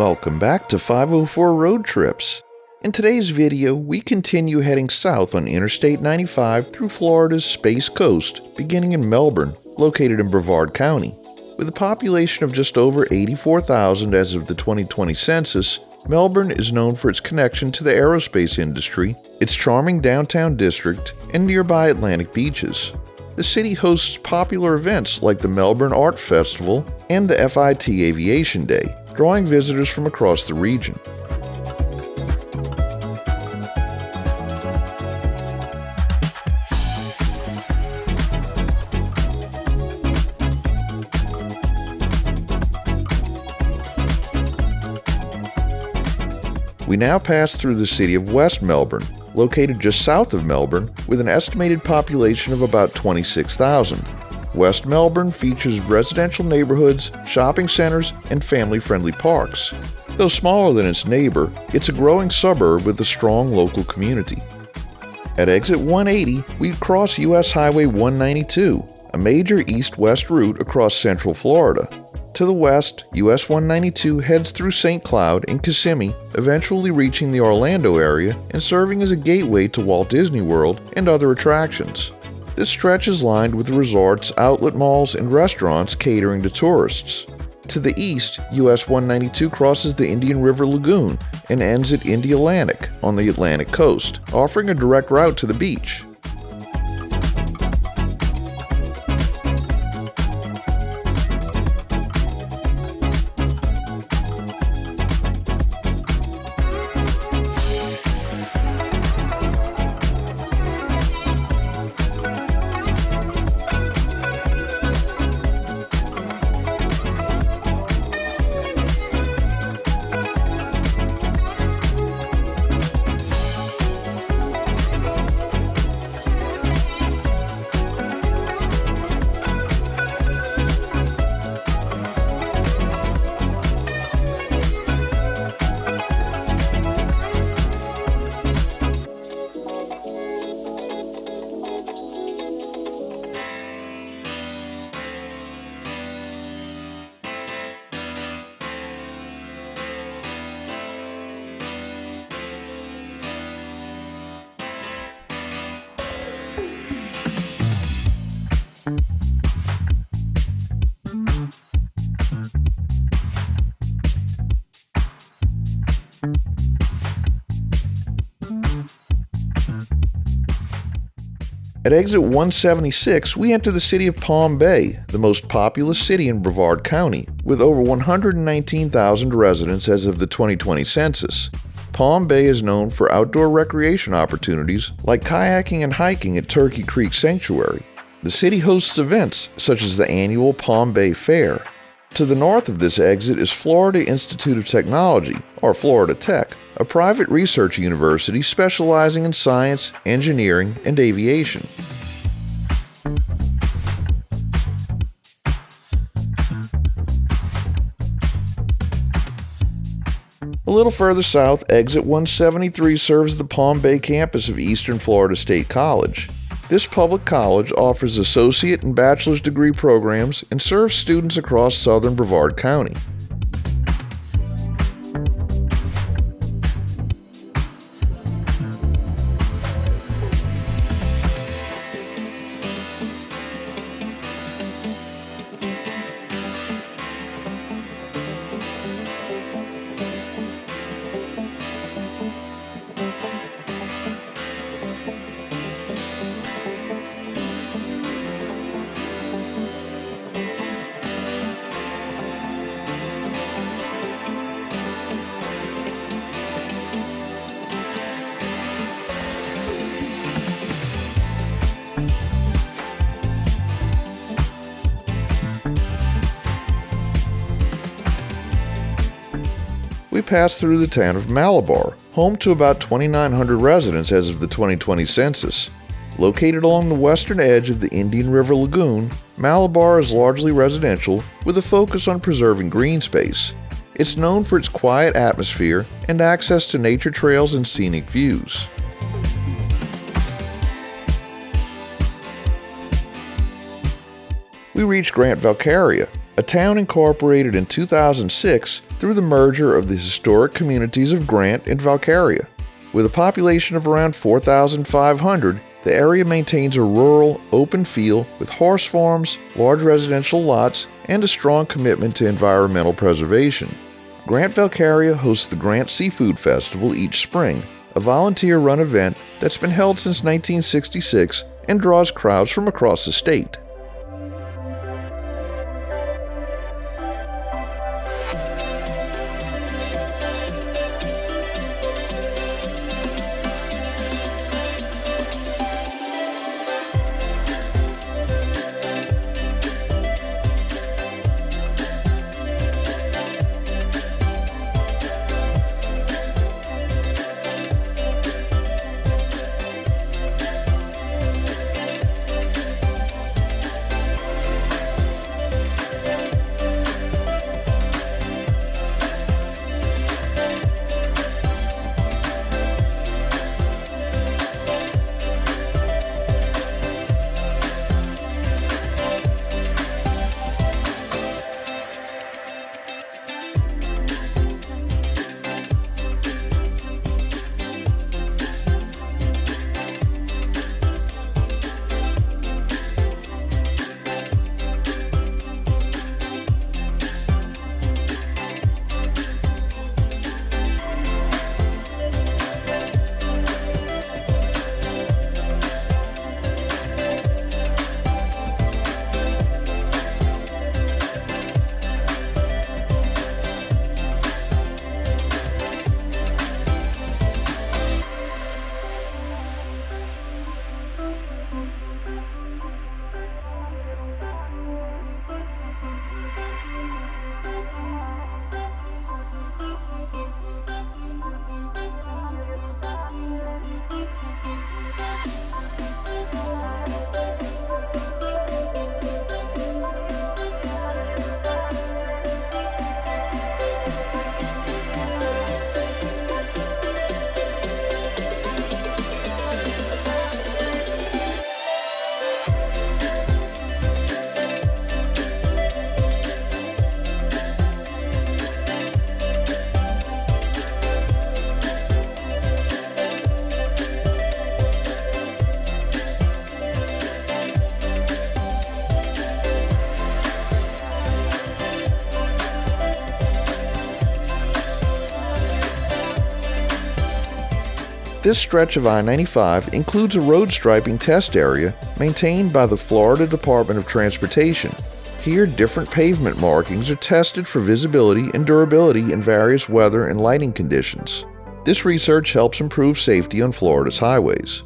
Welcome back to 504 Road Trips. In today's video, we continue heading south on Interstate 95 through Florida's Space Coast, beginning in Melbourne, located in Brevard County. With a population of just over 84,000 as of the 2020 census, Melbourne is known for its connection to the aerospace industry, its charming downtown district, and nearby Atlantic beaches. The city hosts popular events like the Melbourne Art Festival and the FIT Aviation Day, drawing visitors from across the region. We now pass through the city of West Melbourne, located just south of Melbourne, with an estimated population of about 26,000. West Melbourne features residential neighborhoods, shopping centers, and family-friendly parks. Though smaller than its neighbor, it's a growing suburb with a strong local community. At exit 180, we cross US Highway 192, a major east-west route across central Florida. To the west, US 192 heads through St. Cloud and Kissimmee, eventually reaching the Orlando area and serving as a gateway to Walt Disney World and other attractions. This stretch is lined with resorts, outlet malls, and restaurants catering to tourists. To the east, US 192 crosses the Indian River Lagoon and ends at Indialantic on the Atlantic coast, offering a direct route to the beach. At exit 176, we enter the city of Palm Bay, the most populous city in Brevard County, with over 119,000 residents as of the 2020 census. Palm Bay is known for outdoor recreation opportunities like kayaking and hiking at Turkey Creek Sanctuary. The city hosts events such as the annual Palm Bay Fair. To the north of this exit is Florida Institute of Technology, or Florida Tech, a private research university specializing in science, engineering, and aviation. A little further south, exit 173 serves the Palm Bay campus of Eastern Florida State College. This public college offers associate and bachelor's degree programs and serves students across southern Brevard County. We pass through the town of Malabar, home to about 2,900 residents as of the 2020 census. Located along the western edge of the Indian River Lagoon, Malabar is largely residential with a focus on preserving green space. It's known for its quiet atmosphere and access to nature trails and scenic views. We reach Grant-Valkaria, a town incorporated in 2006 through the merger of the historic communities of Grant and Valkaria. With a population of around 4,500, the area maintains a rural, open feel with horse farms, large residential lots, and a strong commitment to environmental preservation. Grant-Valkaria hosts the Grant Seafood Festival each spring, a volunteer-run event that's been held since 1966 and draws crowds from across the state. This stretch of I-95 includes a road striping test area maintained by the Florida Department of Transportation. Here, different pavement markings are tested for visibility and durability in various weather and lighting conditions. This research helps improve safety on Florida's highways.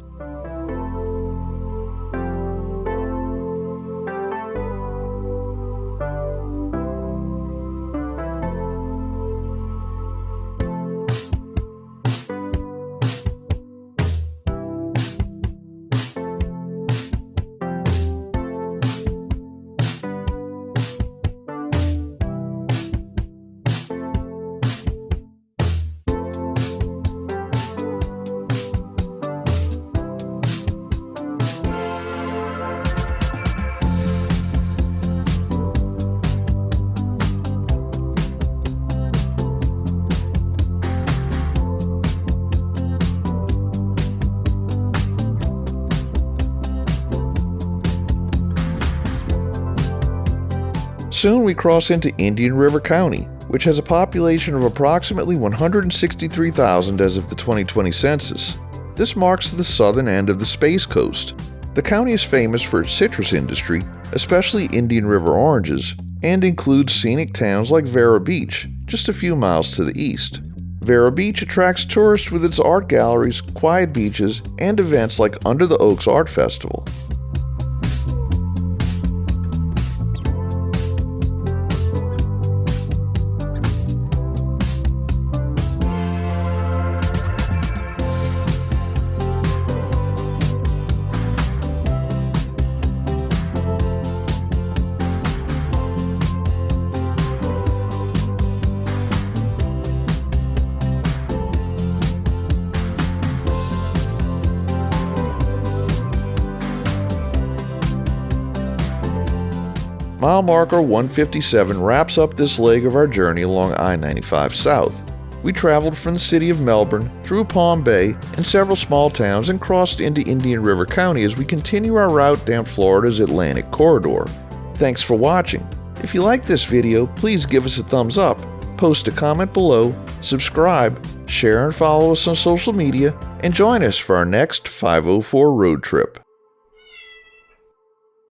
Soon we cross into Indian River County, which has a population of approximately 163,000 as of the 2020 census. This marks the southern end of the Space Coast. The county is famous for its citrus industry, especially Indian River oranges, and includes scenic towns like Vero Beach, just a few miles to the east. Vero Beach attracts tourists with its art galleries, quiet beaches, and events like Under the Oaks Art Festival. Mile marker 157 wraps up this leg of our journey along I-95 South. We traveled from the city of Melbourne, through Palm Bay, and several small towns and crossed into Indian River County as we continue our route down Florida's Atlantic corridor. Thanks for watching. If you like this video, please give us a thumbs up, post a comment below, subscribe, share and follow us on social media, and join us for our next 504 road trip.